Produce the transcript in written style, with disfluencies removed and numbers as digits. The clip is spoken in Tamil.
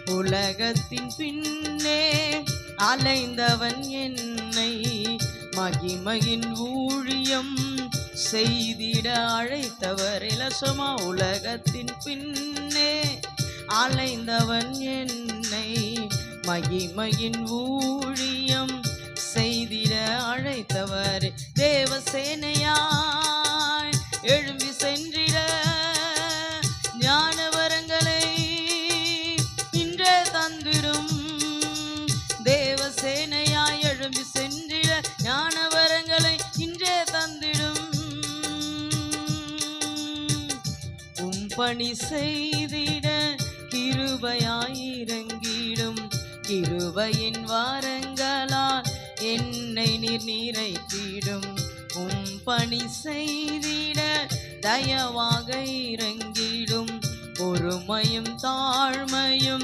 உலகத்தின் பின்னே அலைந்தவன் என்னை மகிமையின் ஊழியம் செய்திட அழைத்தவர். இலசமா உலகத்தின் பின்னே அலைந்தவன் என்னை மகிமையின் ஊழியம் செய்திட அழைத்தவர். தேவசேனையாய் எழும்பி சென்றிட ஞானவரங்களை இன்றே தந்திடும். தேவசேனையாய் எழும்பி சென்றிட ஞானவரங்களை இன்றே தந்திடும். பணி செய்திட கிருபையாயிரங்கிடும். கிருபையின் வாரங்களால் என்னை நீர் நிறைத்திடும். பணி செய்திட தயவாக இறங்கிடும். பொறுமையும் தாழ்மையும்